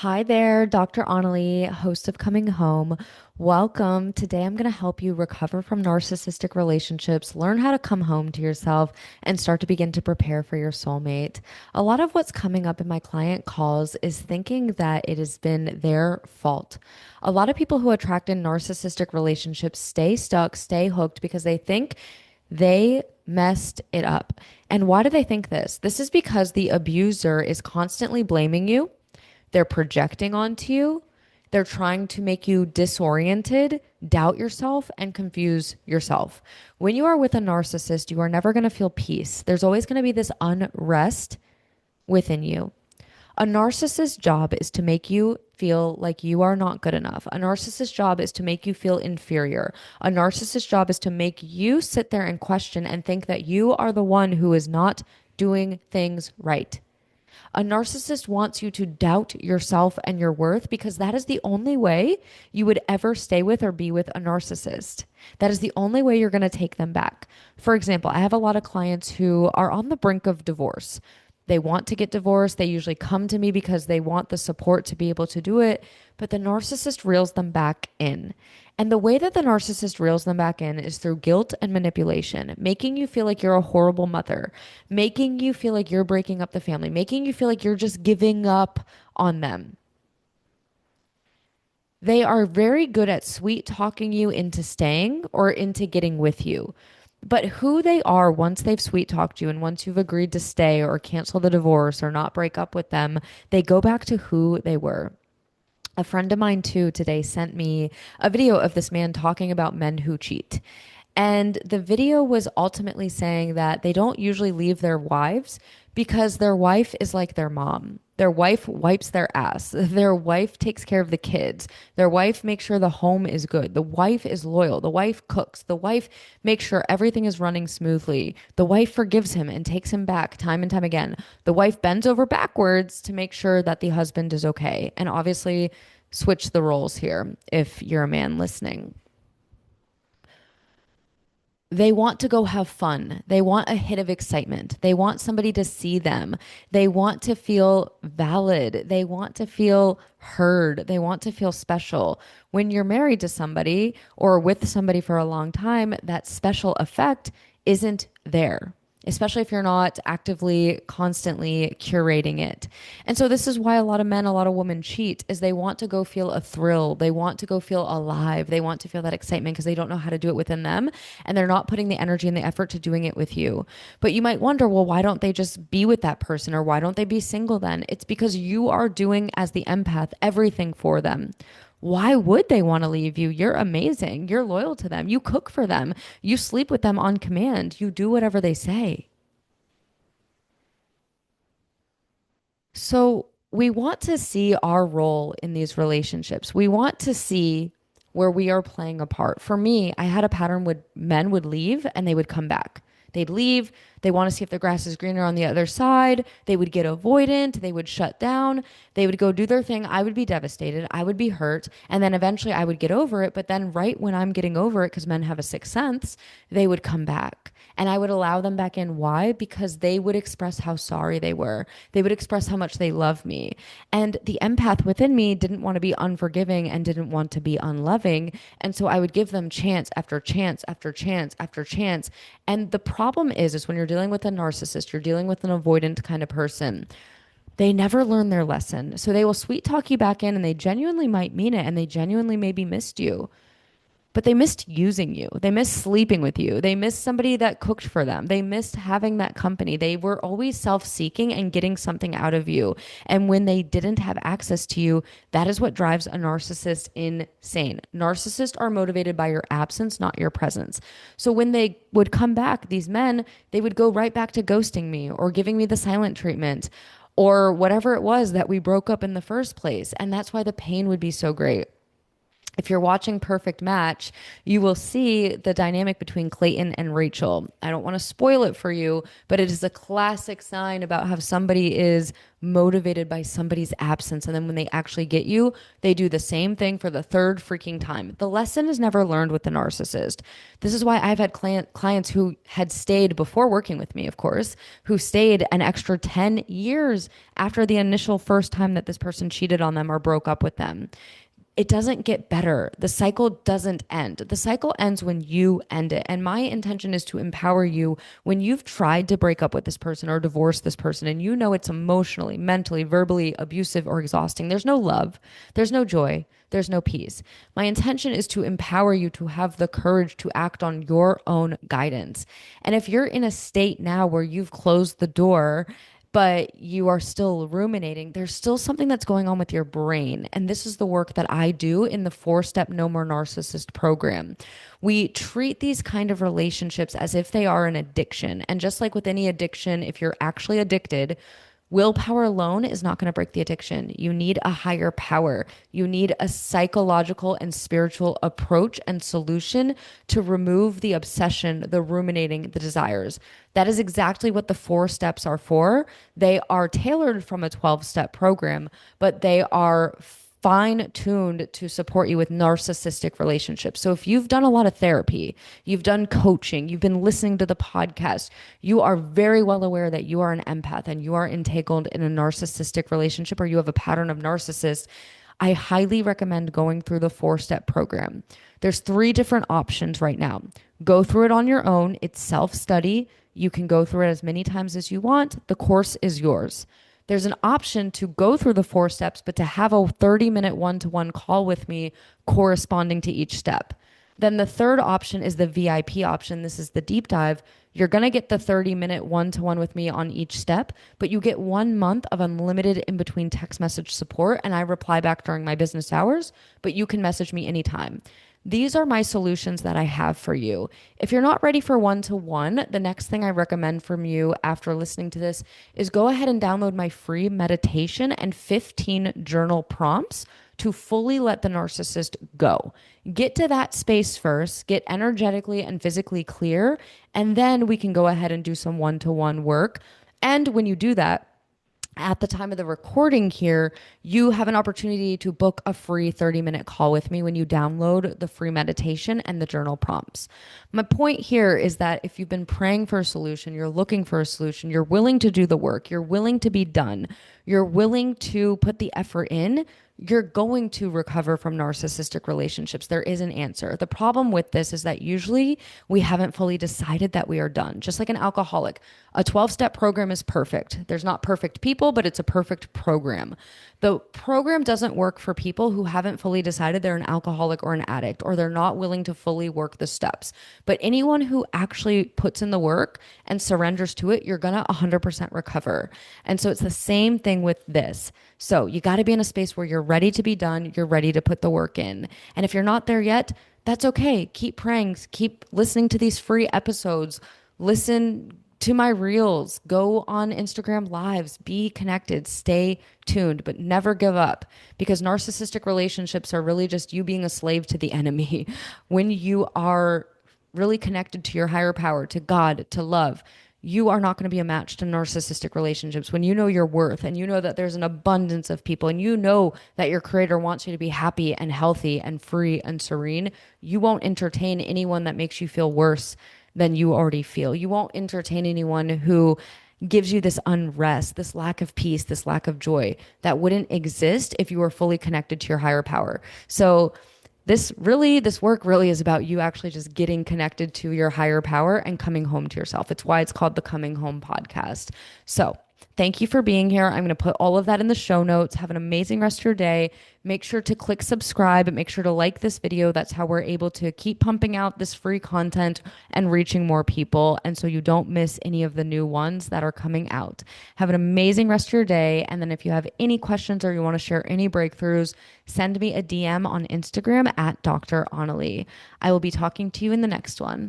Hi there, Dr.Onalee, host of Coming Home. Welcome. Today I'm going to help you recover from narcissistic relationships, learn how to come home to yourself, and start to begin to prepare for your soulmate. A lot of what's coming up in my client calls is thinking that it has been their fault. A lot of people who attract in narcissistic relationships stay stuck, stay hooked because they think they messed it up. And why do they think this? This is because the abuser is constantly blaming you. They're projecting onto you. They're trying to make you disoriented, doubt yourself, and confuse yourself. When you are with a narcissist, you are never going to feel peace. There's always going to be this unrest within you. A narcissist's job is to make you feel like you are not good enough. A narcissist's job is to make you feel inferior. A narcissist's job is to make you sit there and question and think that you are the one who is not doing things right. A narcissist wants you to doubt yourself and your worth because that is the only way you would ever stay with or be with a narcissist. That is the only way you're going to take them back. For example, I have a lot of clients who are on the brink of divorce. They want to get divorced. They usually come to me because they want the support to be able to do it, but the narcissist reels them back in. And the way that the narcissist reels them back in is through guilt and manipulation, making you feel like you're a horrible mother, making you feel like you're breaking up the family, making you feel like you're just giving up on them. They are very good at sweet talking you into staying or into getting with you. But who they are once they've sweet talked you and once you've agreed to stay or cancel the divorce or not break up with them, they go back to who they were. A friend of mine too today sent me a video of this man talking about men who cheat. And the video was ultimately saying that they don't usually leave their wives because their wife is like their mom. Their wife wipes their ass. Their wife takes care of the kids. Their wife makes sure the home is good. The wife is loyal. The wife cooks. The wife makes sure everything is running smoothly. The wife forgives him and takes him back time and time again. The wife bends over backwards to make sure that the husband is okay. And obviously, switch the roles here if you're a man listening. They want to go have fun. They want a hit of excitement. They want somebody to see them. They want to feel valid. They want to feel heard. They want to feel special. When you're married to somebody or with somebody for a long time, that special effect isn't there, especially if you're not actively, constantly curating it. And so this is why a lot of men, a lot of women cheat, is they want to go feel a thrill. They want to go feel alive. They want to feel that excitement because they don't know how to do it within them. And they're not putting the energy and the effort to doing it with you. But you might wonder, well, why don't they just be with that person or why don't they be single then? It's because you are doing as the empath everything for them. Why would they want to leave you? You're amazing. You're loyal to them. You cook for them. You sleep with them on command. You do whatever they say. So we want to see our role in these relationships. We want to see where we are playing a part. For me, I had a pattern where men would leave and they would come back. They'd leave. They want to see if the grass is greener on the other side. They would get avoidant. They would shut down. They would go do their thing. I would be devastated. I would be hurt. And then eventually I would get over it. But then, right when I'm getting over it, because men have a sixth sense, they would come back. And I would allow them back in. Why? Because they would express how sorry they were. They would express how much they love me. And the empath within me didn't want to be unforgiving and didn't want to be unloving. And so I would give them chance after chance after chance after chance. And the problem is when you're dealing with a narcissist, you're dealing with an avoidant kind of person. They never learn their lesson. So they will sweet talk you back in and they genuinely might mean it and they genuinely maybe missed you. But they missed using you. They missed sleeping with you. They missed somebody that cooked for them. They missed having that company. They were always self-seeking and getting something out of you. And when they didn't have access to you, that is what drives a narcissist insane. Narcissists are motivated by your absence, not your presence. So when they would come back, these men, they would go right back to ghosting me or giving me the silent treatment or whatever it was that we broke up in the first place. And that's why the pain would be so great. if you're watching Perfect Match, you will see the dynamic between Clayton and Rachel. I don't want to spoil it for you, but it is a classic sign about how somebody is motivated by somebody's absence. And then when they actually get you, they do the same thing for the third freaking time. The lesson is never learned with the narcissist. This is why I've had clients who had stayed before working with me, of course, who stayed an extra 10 years after the initial first time that this person cheated on them or broke up with them. It doesn't get better. The cycle doesn't end. The cycle ends when you end it. And my intention is to empower you when you've tried to break up with this person or divorce this person and you know it's emotionally, mentally, verbally abusive or exhausting. There's no love, there's no joy, there's no peace. My intention is to empower you to have the courage to act on your own guidance. And if you're in a state now where you've closed the door, but you are still ruminating, there's still something that's going on with your brain. And this is the work that I do in the 4-step No More Narcissist program. We treat these kind of relationships as if they are an addiction. And just like with any addiction, if you're actually addicted, willpower alone is not going to break the addiction. You need a higher power. You need a psychological and spiritual approach and solution to remove the obsession, the ruminating, the desires. That is exactly what the 4 steps are for. They are tailored from a 12-step program, but they are fine tuned to support you with narcissistic relationships. So if you've done a lot of therapy, you've done coaching, you've been listening to the podcast, you are very well aware that you are an empath and you are entangled in a narcissistic relationship or you have a pattern of narcissists. I highly recommend going through the 4-step program. There's 3 different options right now. Go through it on your own. It's self-study. You can go through it as many times as you want. The course is yours. There's an option to go through the 4 steps, but to have a 30-minute one-to-one call with me corresponding to each step. Then the third option is the VIP option. This is the deep dive. You're going to get the 30-minute one-to-one with me on each step, but you get 1 month of unlimited in-between text message support, and I reply back during my business hours, but you can message me anytime. These are my solutions that I have for you. If you're not ready for one-to-one, the next thing I recommend from you after listening to this is go ahead and download my free meditation and 15 journal prompts to fully let the narcissist go. Get to that space first, get energetically and physically clear, and then we can go ahead and do some one-to-one work. And when you do that, at the time of the recording here, you have an opportunity to book a free 30-minute call with me when you download the free meditation and the journal prompts. My point here is that if you've been praying for a solution, you're looking for a solution, you're willing to do the work, you're willing to be done, you're willing to put the effort in, you're going to recover from narcissistic relationships. There is an answer. The problem with this is that usually we haven't fully decided that we are done. Just like an alcoholic, a 12-step program is perfect. There's not perfect people, but it's a perfect program. The program doesn't work for people who haven't fully decided they're an alcoholic or an addict, or they're not willing to fully work the steps. But anyone who actually puts in the work and surrenders to it, you're going to 100% recover. And so it's the same thing with this. So you got to be in a space where you're ready to be done. You're ready to put the work in. And if you're not there yet, that's okay. Keep praying. Keep listening to these free episodes. Listen to my reels. Go on Instagram lives. Be connected. Stay tuned, but never give up, because narcissistic relationships are really just you being a slave to the enemy. When you are really connected to your higher power, to God, to love, you are not going to be a match to narcissistic relationships. When you know your worth and you know that there's an abundance of people and you know that your creator wants you to be happy and healthy and free and serene, you won't entertain anyone that makes you feel worse than you already feel. You won't entertain anyone who gives you this unrest, this lack of peace, this lack of joy that wouldn't exist if you were fully connected to your higher power. So this work really is about you actually just getting connected to your higher power and coming home to yourself. It's why it's called the Coming Home podcast. So thank you for being here. I'm going to put all of that in the show notes. Have an amazing rest of your day. Make sure to click subscribe and make sure to like this video. That's how we're able to keep pumping out this free content and reaching more people. And so you don't miss any of the new ones that are coming out. Have an amazing rest of your day. And then if you have any questions or you want to share any breakthroughs, send me a DM on Instagram at Dr.Onalee. I will be talking to you in the next one.